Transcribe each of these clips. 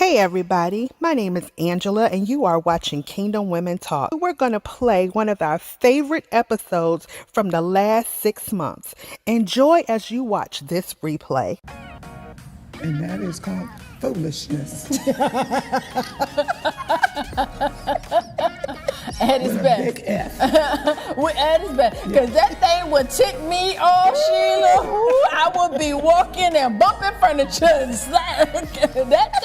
Hey everybody, my name is Angela and you are watching Kingdom Women Talk. We're going to play one of our favorite episodes from the last 6 months. Enjoy as you watch this replay. And that is called foolishness. At its With a best. big F. At its best. Because that thing would tick me off, Sheila. Ooh, I would be walking and bumping furniture and that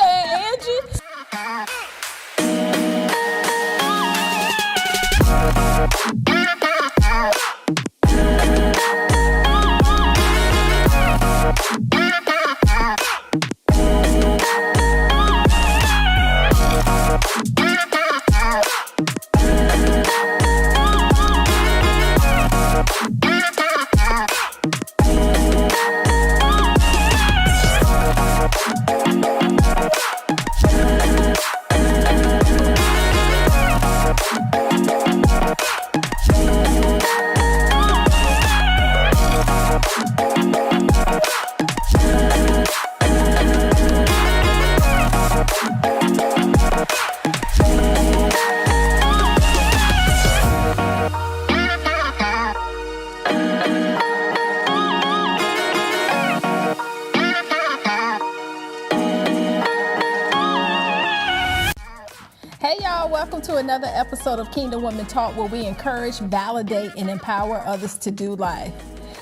Hey y'all, welcome to another episode of Kingdom Women Talk, where we encourage, validate, and empower others to do life.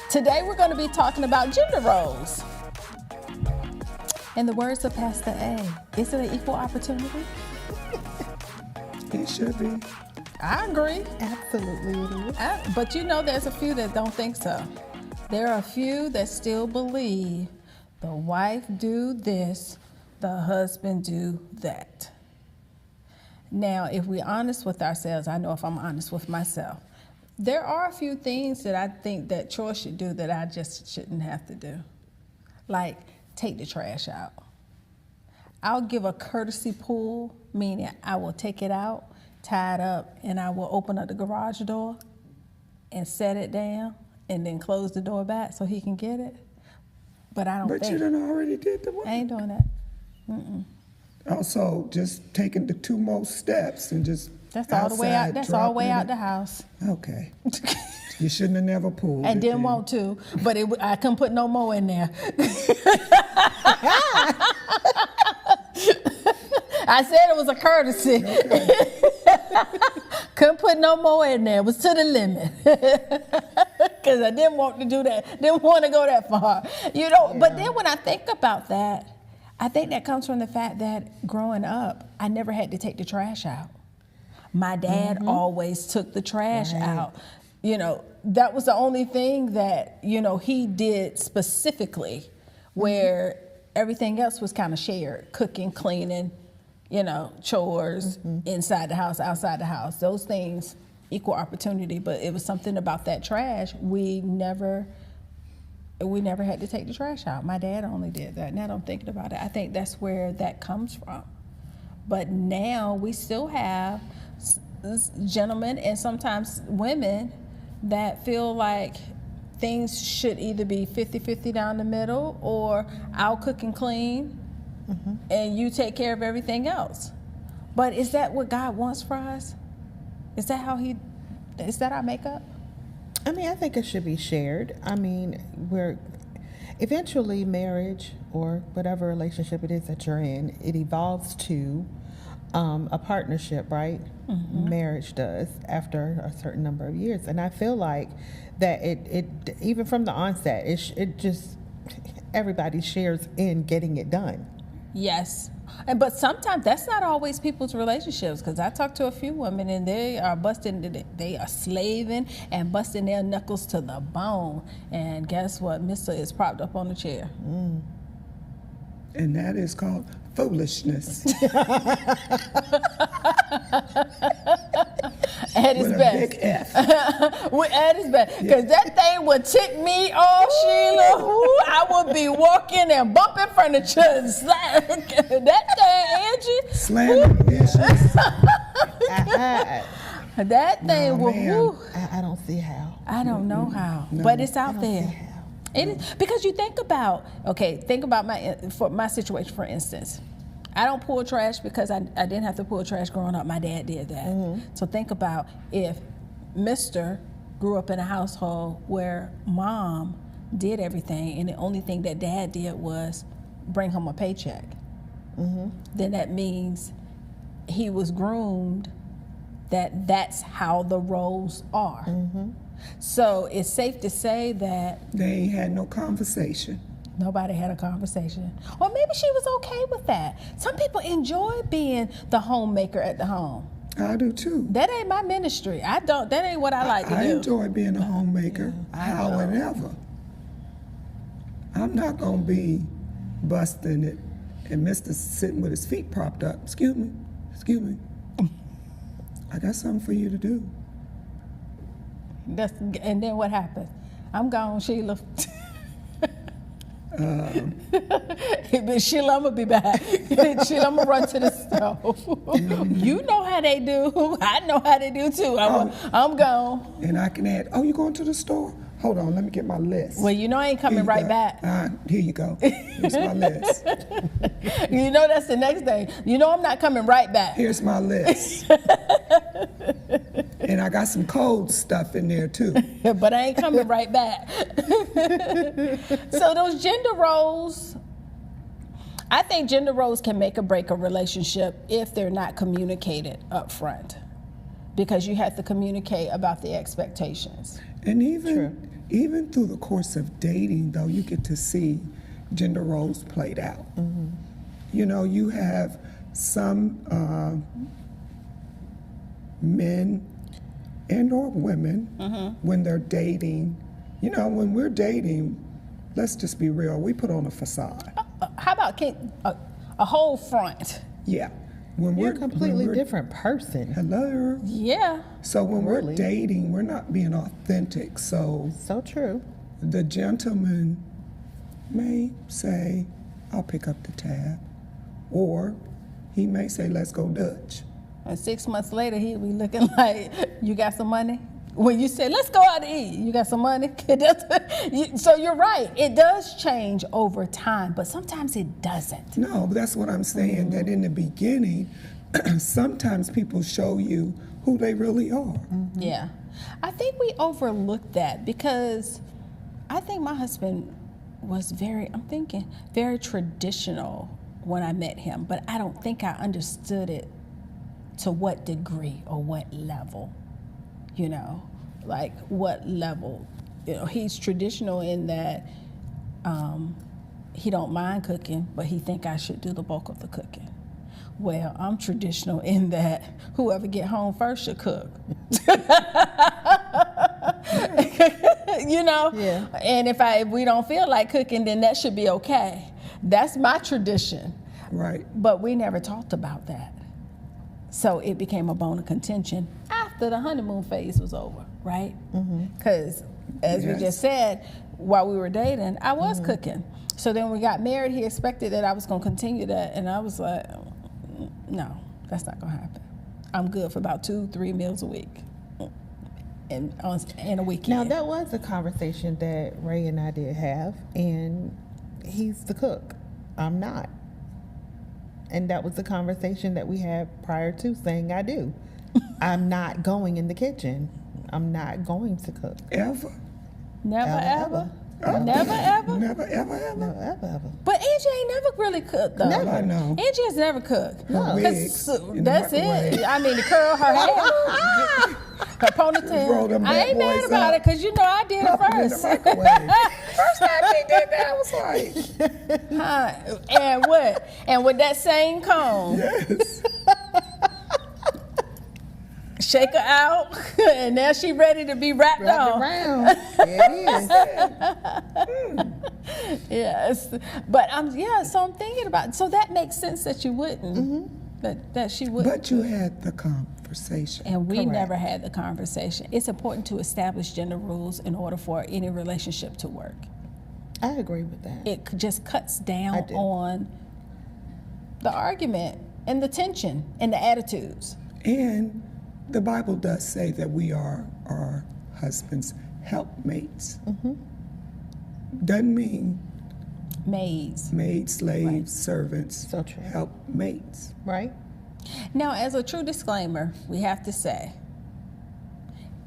Today we're going to be talking about gender roles. In the words of Pastor A, is it an equal opportunity? It should be. I agree. Absolutely it is. But you know there's a few that don't think so. There are a few that still believe the wife do this, the husband do that. Now, if we're honest with ourselves, I know if I'm honest with myself, there are a few things that I think that Troy should do that I just shouldn't have to do. Like, take the trash out. I'll give a courtesy pull, meaning I will take it out, tie it up, and I will open up the garage door and set it down and then close the door back so he can get it. But I don't But think. you done already did the work. I ain't doing that. Also, just taking the two more steps and just That's all the way out. outside That's all the way dropping out it. the house. Okay. You shouldn't have never pulled And it didn't then. want to, but I couldn't put no more in there. I said it was a courtesy. Okay. Couldn't put no more in there. It was to the limit. Because I didn't want to do that. Didn't want to go that far. You know, But then when I think about that, I think that comes from the fact that growing up, I never had to take the trash out. My dad always took the trash out. You know, that was the only thing that, he did specifically, where everything else was kind of shared. Cooking, cleaning, chores, inside the house, outside the house. Those things, equal opportunity. But it was something about that trash. We never had to take the trash out. My dad only did that. Now that I'm thinking about it, I think that's where that comes from. But now we still have gentlemen and sometimes women that feel like things should either be 50-50 down the middle, or I'll cook and clean and you take care of everything else. But is that what God wants for us? Is that our makeup? I mean, I think it should be shared. I mean, we're eventually marriage or whatever relationship it is that you're in, it evolves to a partnership, right? Marriage does after a certain number of years. And I feel like that it even from the onset, it just, everybody shares in getting it done. Yes. But sometimes that's not always people's relationships, because I talked to a few women and they are slaving and busting their knuckles to the bone. And guess what? Mister is propped up on the chair. And that is called foolishness. At its With a best. big F. At its best. Because that thing would tick me off, Sheila. Ooh, I would be walking and bumping furniture and that thing, Angie. Slamming dishes. That thing No, would, ma'am. whew, I don't see how. I don't know how, No, but it's I out don't there. see how. It is, because you think about my situation, for instance. I don't pull trash because I didn't have to pull trash growing up. My dad did that. So think about if Mr. grew up in a household where mom did everything and the only thing that dad did was bring home a paycheck. Then that means he was groomed that's how the roles are. So it's safe to say that They ain't had no conversation. nobody had a conversation. Or maybe she was okay with that. Some people enjoy being the homemaker at the home. I do too. That ain't my ministry. That ain't what I like to I do. enjoy being a homemaker, however. I'm not going to be busting it and Mr. sitting with his feet propped up. Excuse me. I got something for you to do. And then what happens? I'm gone, Sheila. Sheila, I'm gonna be back. Sheila, I'm gonna run to the stove. You know how they do. I know how they do too. I'm gone. And I can add, oh, you going to the store? Hold on, let me get my list. Well, you know I ain't Here coming you right go. back. Here you go. Here's my list. You know that's the next thing. You know I'm not coming right back. Here's my list. And I got some cold stuff in there too. But I ain't coming right back. So those gender roles, I think gender roles can make or break a relationship if they're not communicated up front, because you have to communicate about the expectations. And even through the course of dating, though, you get to see gender roles played out. You know, you have some men and or women when they're dating. You know, when we're dating, let's just be real, we put on a facade. How about a whole front? Yeah. When You're a we're completely when we're- different person. Hello. Yeah. So when Really? we're dating, we're not being authentic. So So true. the gentleman may say, I'll pick up the tab. Or he may say, let's go Dutch. And 6 months later, he'll be looking like, you got some money? When you say, let's go out to eat, you got some money? So you're right, it does change over time, but sometimes it doesn't. No, but that's what I'm saying, that in the beginning, sometimes people show you who they really are. Yeah. I think we overlook that because I think my husband was very traditional when I met him, but I don't think I understood it to what degree or what level. You know, like what level? You know, he's traditional in that he don't mind cooking, but he think I should do the bulk of the cooking. Well, I'm traditional in that whoever get home first should cook. You know? Yeah. And if we don't feel like cooking, then that should be okay. That's my tradition. Right. But we never talked about that. So it became a bone of contention after the honeymoon phase was over, right? Because as we Yes. just said, while we were dating, I was cooking. So then when we got married, he expected that I was going to continue that. And I was like, no, that's not going to happen. I'm good for about 2-3 meals a week and a weekend. Now, that was a conversation that Ray and I did have, and he's the cook. I'm not. And that was the conversation that we had prior to saying I do. I'm not going in the kitchen. I'm not going to cook. Ever. Never, Ever, ever. Never, ever. Never, ever, ever. No, ever. But Angie ain't never really cooked, though. I know. Angie has never cooked. No. 'Cause Wigs in the that's microwave. it. I mean, to curl her hair, her Roll ponytail. them I bad ain't mad boys about up. it because you know I did it Pop 'em in the first. microwave. First time she did that, I was like, Huh. And what? And with that same comb, yes. shake her out, and now she ready to be wrapped Wrapped on. around. There it is. Yes, but so I'm thinking about. So that makes sense that you wouldn't. That she wouldn't. But you had the conversation. And we Correct. never had the conversation. It's important to establish gender rules in order for any relationship to work. I agree with that. It just cuts I down do. on the argument and the tension and the attitudes. And the Bible does say that we are our husband's helpmates. Doesn't mean Maids. Maids, slaves, servants, So true. helpmates. Right? Now, as a true disclaimer, we have to say,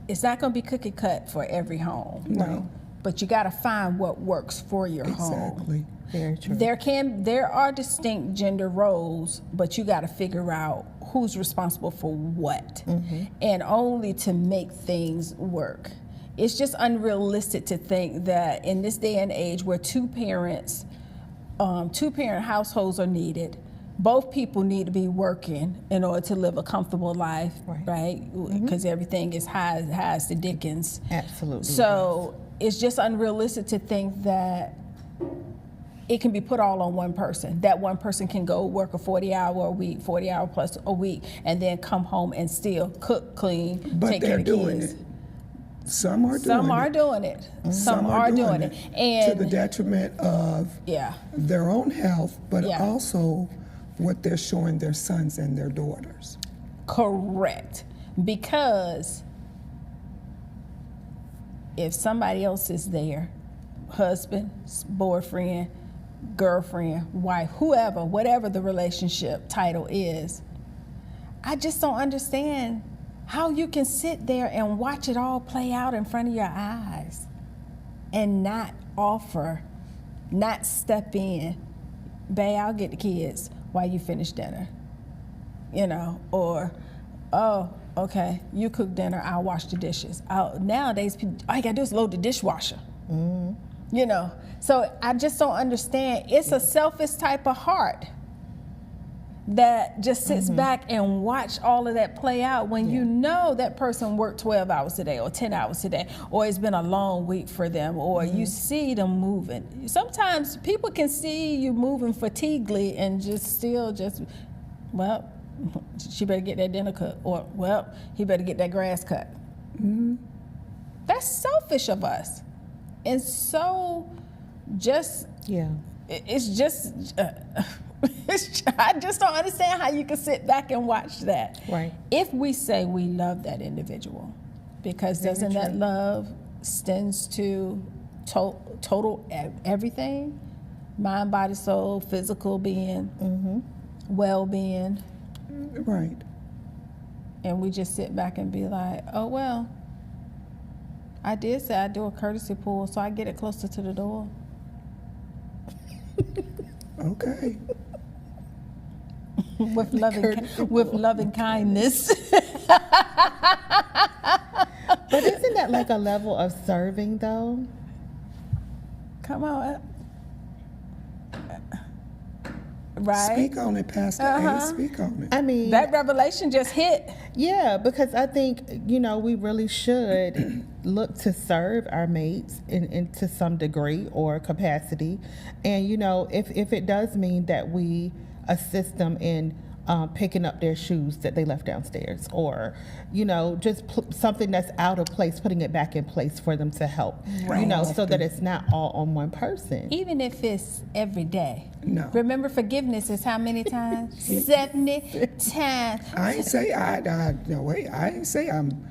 it's not going to be cookie cut for every home. No. But you got to find what works for your home. Exactly. Very true. There are distinct gender roles, but you got to figure out who's responsible for what, and only to make things work. It's just unrealistic to think that in this day and age where two-parent households are needed, both people need to be working in order to live a comfortable life, right? Because everything is high as the Dickens. Absolutely. So it's just unrealistic to think that it can be put all on one person. That one person can go work a 40-hour a week, 40-hour plus a week, and then come home and still cook, clean, But take care they're of the doing kids. it. Some are doing Some are it. doing it. Some are doing it. And to the detriment of yeah, their own health, but Yeah. also what they're showing their sons and their daughters. correct. Because if somebody else is there, husband, boyfriend, girlfriend, wife, whoever, whatever the relationship title is, I just don't understand how you can sit there and watch it all play out in front of your eyes and not offer, not step in, babe, I'll get the kids while you finish dinner, or, oh, okay, you cook dinner, I'll wash the dishes. Nowadays, all you gotta do is load the dishwasher. So I just don't understand. It's a selfish type of heart that just sits back and watch all of that play out when you know that person worked 12 hours a day or 10 hours a day, or it's been a long week for them, or you see them moving. Sometimes people can see you moving fatiguely and well, she better get that dinner cooked, or, well, he better get that grass cut. That's selfish of us. And so just, Yeah. it's just, I just don't understand how you can sit back and watch that. Right. If we say we love that individual, because doesn't that love extends to total everything? Mind, body, soul, physical being, well-being. Right. And we just sit back and be like, oh, well, I did say I'd do a courtesy pull, so I get it closer to the door. Okay. With loving kindness. But isn't that like a level of serving, though? Come on. Right? Speak on it, Pastor A. Speak on it. I mean, That revelation just hit. yeah, because I think, we really should look to serve our mates in to some degree or capacity. And, if it does mean that we assist them in picking up their shoes that they left downstairs, or, just something that's out of place, putting it back in place for them to help, so that it's not all on one person. Even if it's every day. No. Remember, forgiveness is how many times? 70 times. I ain't say no wait. I ain't say I'm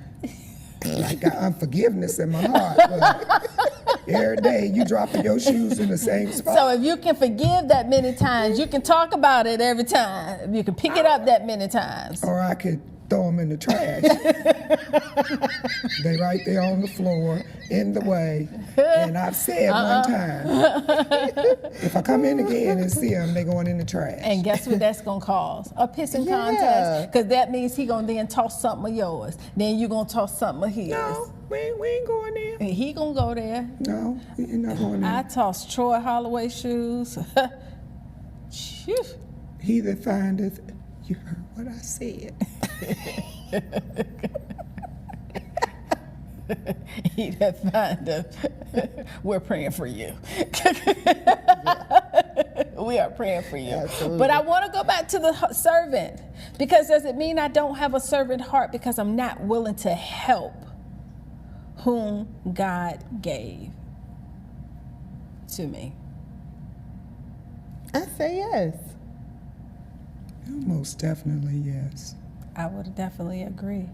like got unforgiveness in my heart. But every day you dropping your shoes in the same spot. So if you can forgive that many times, you can talk about it every time. You can pick it up that many times. Or I could throw them in the trash. They right there on the floor, in the way. And I've said one time, if I come in again and see them, they going in the trash. And guess what that's gonna cause? A pissing Yeah. contest. Because that means he gonna then toss something of yours. Then you gonna toss something of his. No, we ain't going there. And he gonna go there. No, we ain't not going I there. tossed Troy Holloway shoes. Phew. He that findeth, you heard what I said. He that findeth. We're praying for you. We are praying for you. Absolutely. But I want to go back to the servant, because does it mean I don't have a servant heart because I'm not willing to help whom God gave to me? I say yes. Most definitely, yes. I would definitely agree.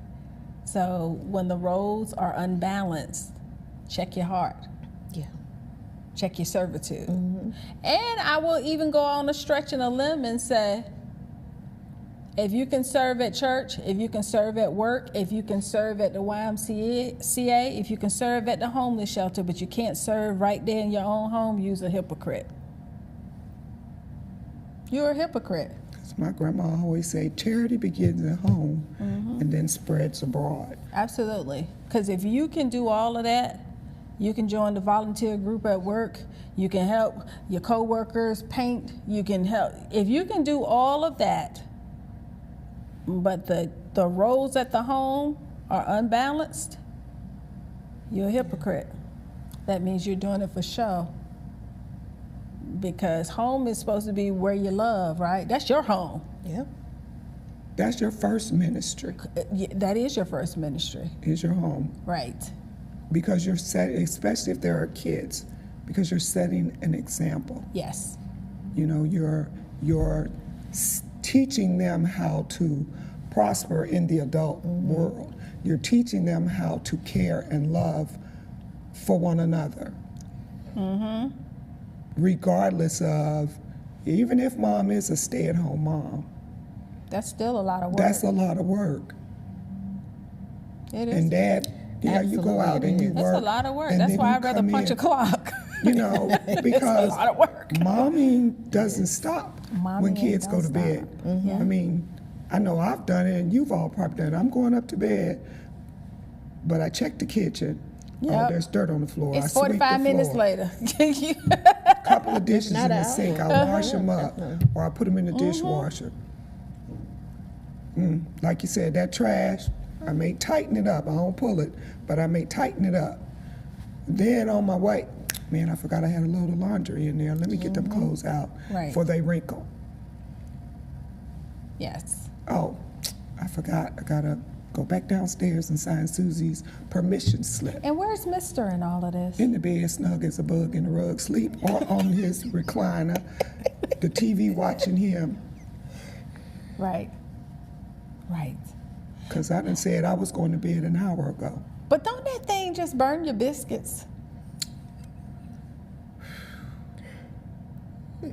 So when the roles are unbalanced, check your heart, Yeah. check your servitude. And I will even go on a stretch and a limb and say, if you can serve at church, if you can serve at work, if you can serve at the YMCA, if you can serve at the homeless shelter, but you can't serve right there in your own home, you're a hypocrite. You're a hypocrite. As my grandma always say, charity begins at home and then spreads abroad. Absolutely. Because if you can do all of that, you can join the volunteer group at work. You can help your coworkers paint. You can help. If you can do all of that, but the roles at the home are unbalanced, you're a hypocrite. That means you're doing it for show. Because home is supposed to be where you love, right? That's your home. Yeah. That's your first ministry, That is your first ministry. is your home. Right. Because you're setting, especially if there are kids, because you're setting an example. Yes. You know, you're teaching them how to prosper in the adult world. You're teaching them how to care and love for one another. Regardless of, even if mom is a stay-at-home mom, That's still a lot of work. that's a lot of work. It is. And dad, you go Absolutely out it and you is. work. That's a lot of work. and That's then why you I'd rather come punch in, a clock. You know, because It's a lot of work. momming doesn't stop when Momming kids go to don't bed. stop. Yeah. I mean, I know I've done it, and you've all probably done it. I'm going up to bed, but I check the kitchen. Oh, Yep. there's dirt on the floor. I It's sweep the 45 minutes floor. later. Couple of dishes not in the an sink. hour. I wash them up, or I put them in the dishwasher. Like you said, that trash, I may tighten it up. I don't pull it, but I may tighten it up. Then on my way, man, I forgot I had a load of laundry in there. Let me get them clothes out Right. before they wrinkle. Yes. Oh, I forgot. I gotta go back downstairs and sign Susie's permission slip. And where's Mr. in all of this? In the bed, snug as a bug in the rug, sleep, or on his recliner, the TV watching him. Right. Right. Because I done said I was going to bed an hour ago. But don't that thing just burn your biscuits?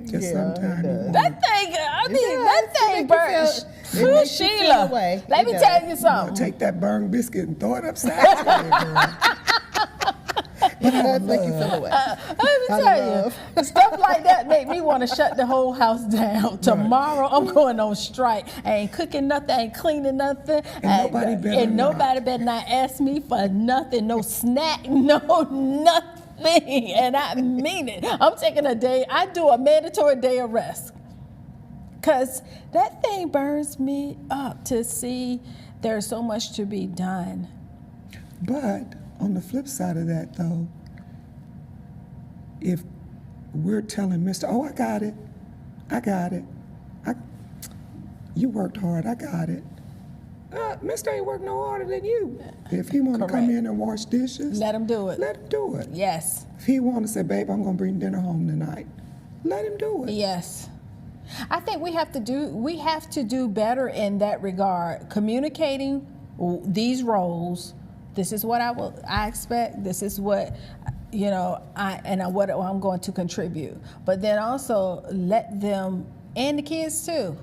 Just Yeah, sometime it you does. want- That thing, I mean, does. that It thing make you burns. feel- it makes you feel Sheila, away. let It me does. tell you I'll something. take that burned biscuit and throw it upside down, girl. It does make you feel away. Let me tell you, stuff like that make me want to shut the whole house down. Tomorrow, I'm going on strike. I ain't cooking nothing, I ain't cleaning nothing. nobody better and not. nobody better not ask me for nothing, no snack, no nothing. And I mean it. I'm taking a day, I do a mandatory day of rest. Because that thing burns me up to see there's so much to be done. But on the flip side of that, though, if we're telling Mr. Oh, I got it, you worked hard, I got it. Mr. ain't worked no harder than you. If he want to come Correct. in and wash dishes, Let them do it. let him do it. Yes. If he want to say, babe, I'm going to bring dinner home tonight, let him do it. Yes. I think we have to do better in that regard, communicating these roles. This is what I expect. This is what what I'm going to contribute. But then also let them, and the kids too.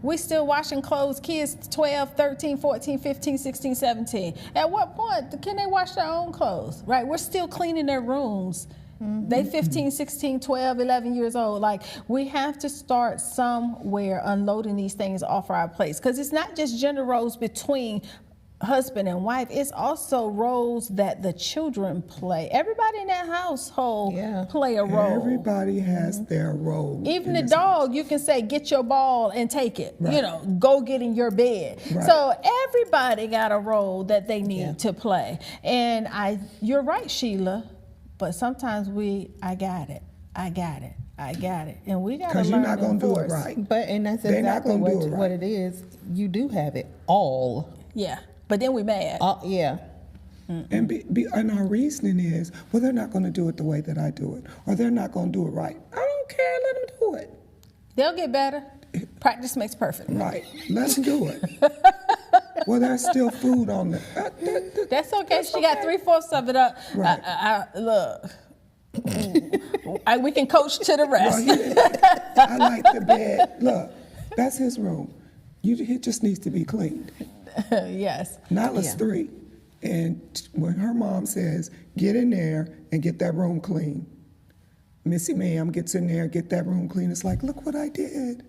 We still washing clothes, kids 12, 13, 14, 15, 16, 17. At what point can they wash their own clothes, right? We're still cleaning their rooms. They 15, 16, 12, 11 years old. Like, we have to start somewhere unloading these things off our plates. Because it's not just gender roles between husband and wife, it's also roles that the children play. Everybody in that household play a role. Everybody has their role. Even in the this dog, you can say, get your ball and take it. Right. You know, go get in your bed. Right. So everybody got a role that they need to play. And you're right, Sheila, but sometimes I got it. And we got to learn. Because you're not going to do it enforce. right. But, and that's They're not exactly gonna do it right. what it is. You do have it all. Yeah, but then we mad. Yeah. And and our reasoning is, well, they're not going to do it the way that I do it, or they're not going to do it right. I don't care. Let them do it. They'll get better. Practice makes perfect. Right. Let them do it. Well, there's still food on the. That's okay. That's She got okay. 3/4 of it up. Right. Look, We can coach to the Well, rest. I like the bed. Look, that's his room. It just needs to be cleaned. Yes. Nyla's Yeah. 3. And when her mom says, get in there and get that room clean, Missy Ma'am gets in there, get that room clean. It's like, look what I did.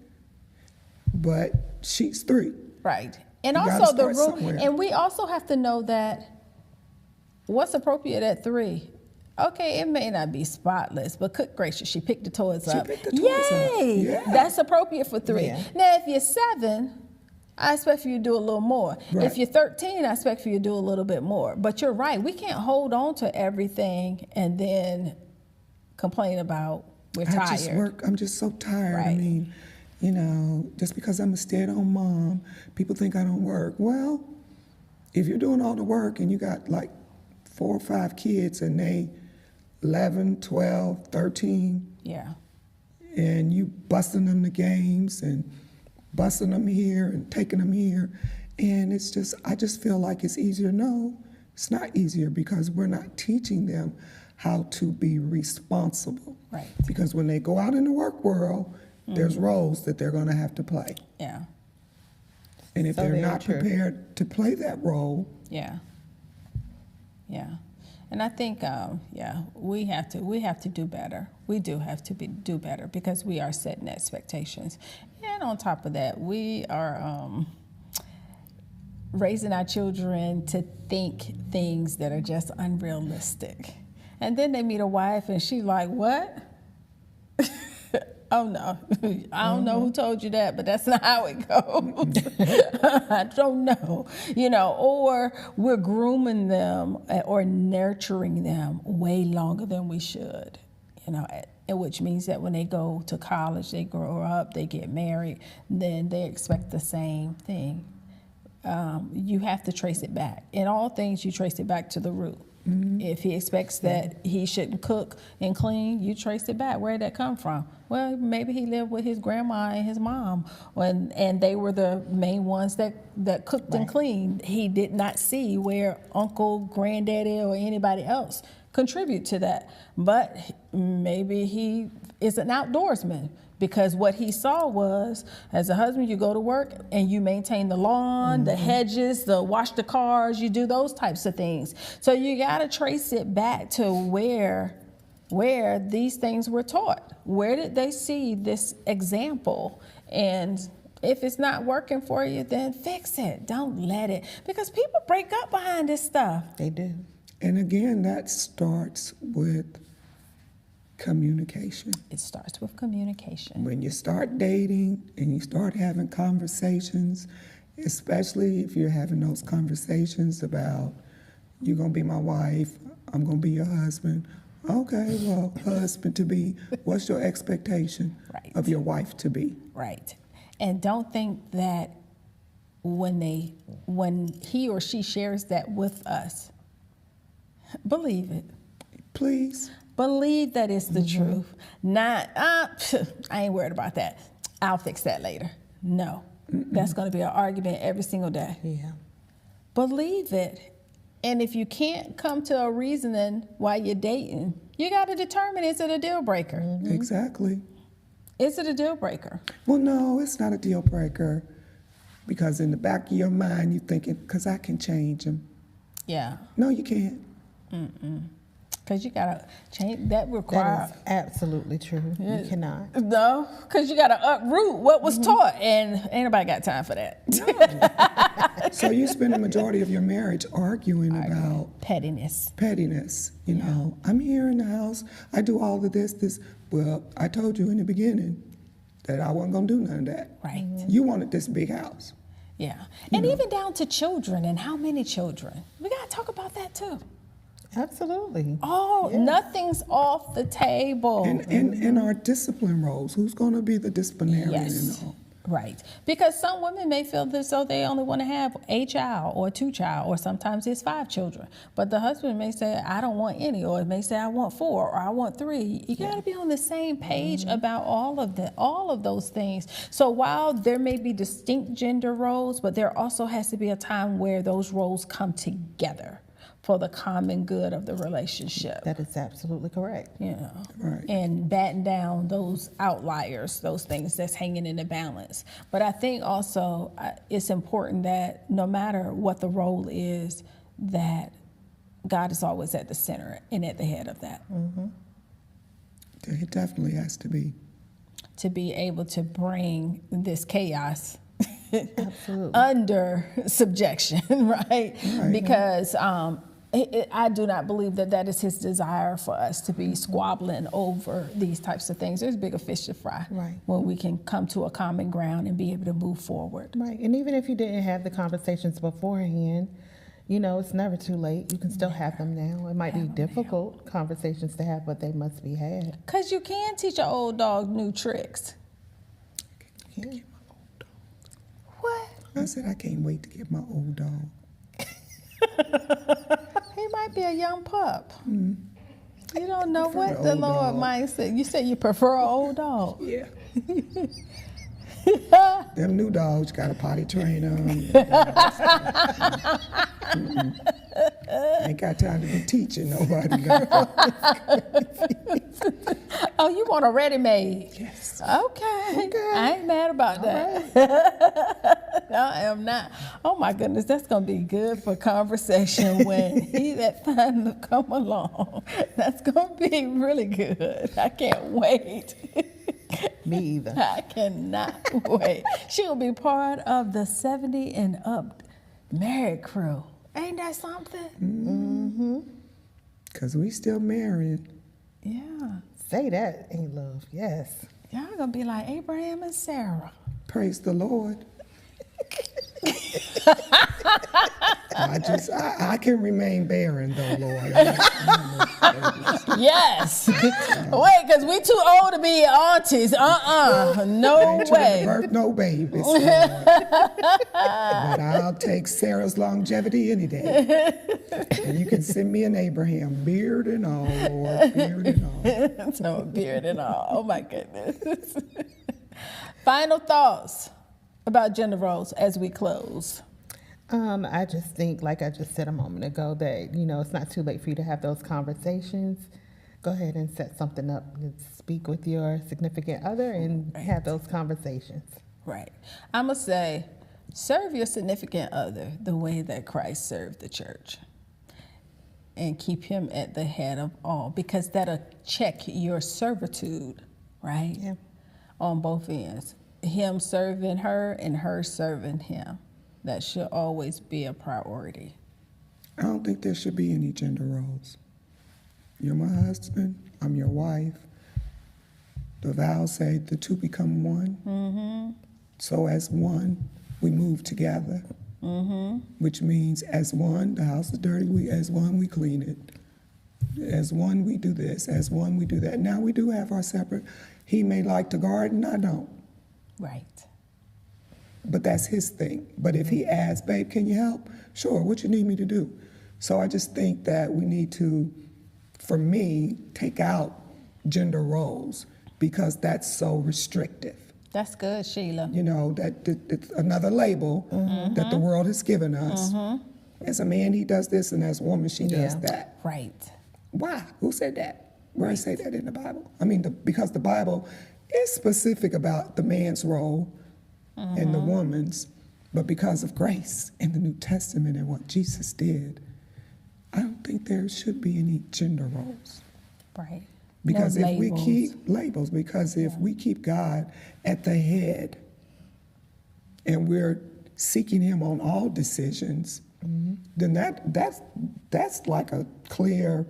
But she's 3. Right. And You gotta also the start room, somewhere. and we also have to know that what's appropriate at 3. Okay, it may not be spotless, but good gracious, she picked the toys up. picked the toys up. Yay! Yeah. That's appropriate for 3. Yeah. Now, if you're 7, I expect for you to do a little more. Right. If you're 13, I expect for you to do a little bit more. But you're right, we can't hold on to everything and then complain about we're tired. I'm just so tired. I Right. mean, you know, just because I'm a stay-at-home mom, people think I don't work. Well, if you're doing all the work and you got like 4 or 5 kids and they 11, 12, 13, Yeah. and you busting them to games and busting them here and taking them here, and it's just, I just feel like it's easier. No, it's not easier because we're not teaching them how to be responsible. Right. Because when they go out in the work world, there's roles that they're going to have to play. Yeah. And if So they're very not true. prepared to play that role, Yeah. Yeah. And I think, we have to do better. We do have to do better because we are setting expectations. And on top of that, we are raising our children to think things that are just unrealistic. And then they meet a wife and she like, what? Oh no, I don't know who told you that, but that's not how it goes. I don't know, or we're grooming them or nurturing them way longer than we should, which means that when they go to college, they grow up, they get married, then they expect the same thing. You have to trace it back. In all things, you trace it back to the root. If he expects that he shouldn't cook and clean, you trace it back. Where did that come from? Well, maybe he lived with his grandma and his mom, and they were the main ones that cooked and cleaned. He did not see where uncle, granddaddy, or anybody else contribute to that. But maybe he is an outdoorsman. Because what he saw was, as a husband, you go to work and you maintain the lawn, the hedges, wash the cars, you do those types of things. So you got to trace it back to where these things were taught. Where did they see this example? And if it's not working for you, then fix it. Don't let it. Because people break up behind this stuff. They do. and again, that starts with communication. It starts with communication. When you start dating and you start having conversations, especially if you're having those conversations about, you're going to be my wife, I'm going to be your husband. Okay, well, husband to be, what's your expectation Right. of your wife to be? Right. And don't think that when he or she shares that with us, believe it. Please. Believe that it's the truth. Not, I ain't worried about that. I'll fix that later. No. That's going to be an argument every single day. Yeah. Believe it. And if you can't come to a reasoning while you're dating, you got to determine, is it a deal breaker? Exactly. Is it a deal breaker? Well, no, it's not a deal breaker, because in the back of your mind, you're thinking, because I can change him. Yeah. No, you can't. Because you got to change. That That requires. is absolutely true. You cannot. No, because you got to uproot what was taught, and ain't nobody got time for that. So you spend the majority of your marriage arguing about Pettiness. pettiness. You know, I'm here in the house. I do all of this. Well, I told you in the beginning that I wasn't going to do none of that. Right. You wanted this big house. Yeah. And even down to children and how many children. We got to talk about that too. Absolutely. Oh, nothing's off the table. And our discipline roles. Who's going to be the disciplinarian Yes. and all? Right. Because some women may feel as though they only want to have a child or 2 child, or sometimes it's 5 children. But the husband may say, I don't want any, or it may say, I want 4 or I want 3. You got to be on the same page about all of those things. So while there may be distinct gender roles, but there also has to be a time where those roles come together for the common good of the relationship. That is absolutely correct. You know, Right. and batten down those outliers, those things that's hanging in the balance. But I think also it's important that no matter what the role is, that God is always at the center and at the head of that. It definitely has to be. To be able to bring this chaos Absolutely. under subjection, right? Because I do not believe that that is his desire for us to be squabbling over these types of things. There's bigger fish to fry Right. when we can come to a common ground and be able to move forward. Right. And even if you didn't have the conversations beforehand, you know, it's never too late. You can still have them now. It might be difficult conversations to have, but they must be had. Because you can teach an old dog new tricks. Yeah. What? I said I can't wait to get my old dog. He might be a young pup. You don't know Prefer what the the old Lord dog. might say. You said you prefer an old dog. Yeah. Them new dogs got a potty trainer. Ain't got time to be teaching nobody. Oh, you want a ready-made? Yes. Okay. I ain't mad about that. I am not. Oh my goodness, that's gonna be good for conversation when he that time come along. That's gonna be really good. I can't wait. Me either. I cannot wait. She'll be part of the 70 and up married crew. Ain't that something? Because we still married. Yeah. Say that ain't love. Yes. Y'all gonna be like Abraham and Sarah. Praise the Lord. I can remain barren though, Lord. Yes. Wait, because we too old to be aunties. No Ain't trying to way. birth no babies, Lord. But I'll take Sarah's longevity any day. And you can send me an Abraham, beard and all, Lord, beard and all. So beard and all. Oh my goodness. Final thoughts about gender roles as we close. I just think, like I just said a moment ago, that, you know, it's not too late for you to have those conversations. Go ahead and set something up. Speak with your significant other and have those conversations. Right. I'm going to say, serve your significant other the way that Christ served the church. And keep him at the head of all, because that'll check your servitude, right? Yeah. On both ends. Him serving her and her serving him. That should always be a priority. I don't think there should be any gender roles. You're my husband, I'm your wife. The vows say the two become one. So as one, we move together. Which means as one, the house is dirty, as one, we clean it. As one, we do this. As one, we do that. Now we do have our separate. He may like to garden, I don't. Right. But that's his thing. But if he asks, babe, can you help? Sure, what you need me to do? So I just think that we need to, for me, take out gender roles because that's so restrictive. That's good, Sheila. You know, it's another label that the world has given us. As a man, he does this, and as a woman, she does Yeah. that. Right. Why? Who said that? Where I say that in the Bible? I mean, because the Bible is specific about the man's role and the woman's, but because of grace in the New Testament and what Jesus did, I don't think there should be any gender roles. Right. Because No if we labels. keep labels, because if we keep God at the head and we're seeking him on all decisions, then that's like a clear,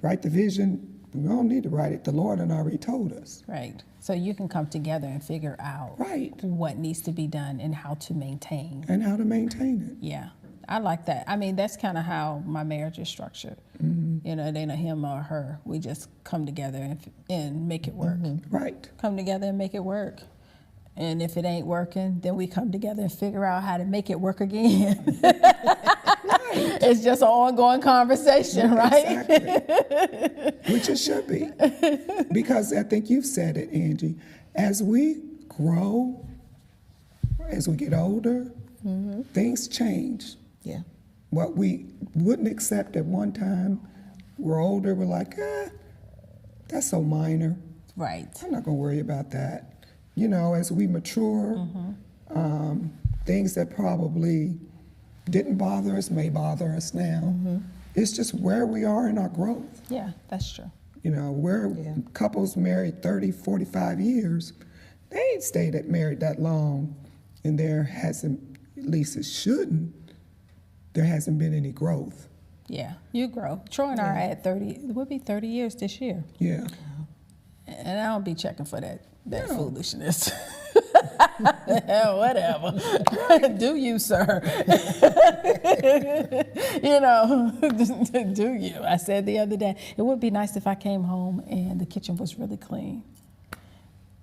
write the vision. We don't need to write it. The Lord had already told us. Right. So you can come together and figure out Right. what needs to be done and how to maintain. And how to maintain it. Yeah. I like that. I mean, that's kind of how my marriage is structured. You know, it ain't a him or a her. We just come together and make it work. Right. Come together and make it work. And if it ain't working, then we come together and figure out how to make it work again. It's just an ongoing conversation, right? Exactly. Which it should be. Because I think you've said it, Angie. As we grow, as we get older, things change. Yeah. what we wouldn't accept at one time, we're older, we're like, that's so minor. Right. I'm not going to worry about that. You know, as we mature, things that probably didn't bother us may bother us now. It's just where we are in our growth. Yeah, that's true. You know, where couples married 30, 45 years, they ain't stayed married that long, and there hasn't, at least it shouldn't, there hasn't been any growth. Yeah, you grow. Troy and I are at 30, we'll be 30 years this year. Yeah. And I don't be checking for that foolishness. Whatever. Do you, sir? You know, do you? I said the other day, it would be nice if I came home and the kitchen was really clean.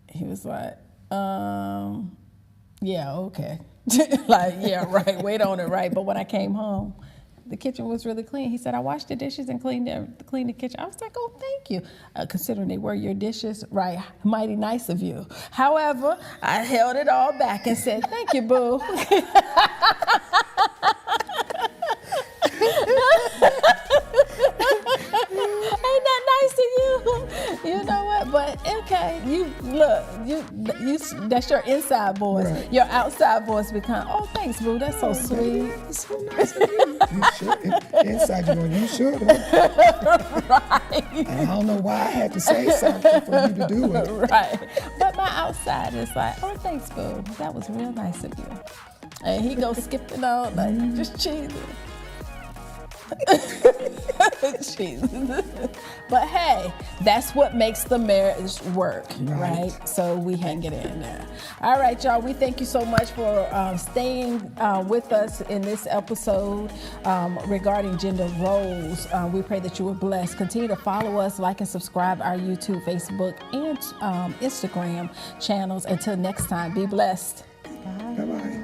He was like, yeah, okay. Like, yeah, right, wait on it, right? But when I came home, the kitchen was really clean. He said, I washed the dishes and cleaned the kitchen. I was like, oh, thank you. Considering they were your dishes, right, mighty nice of you. However, I held it all back and said, thank you, boo. Ain't that nice of you? You know what? But okay, you look, you that's your inside voice. Right. Your outside voice become, oh, thanks, boo. That's so sweet. That's so nice of you. You should. Inside you're going, you should have. Right. And I don't know why I had to say something for you to do it. Right. But my outside is like, oh, thanks, boo. That was real nice of you. And he goes skipping on, like, just cheesing. But hey, that's what makes the marriage work, right? So we hang it in there. All right, y'all, we thank you so much for staying with us in this episode regarding gender roles. We pray that you were blessed. Continue to follow us, like and subscribe our YouTube, Facebook, and Instagram channels. Until next time, be blessed. Bye-bye.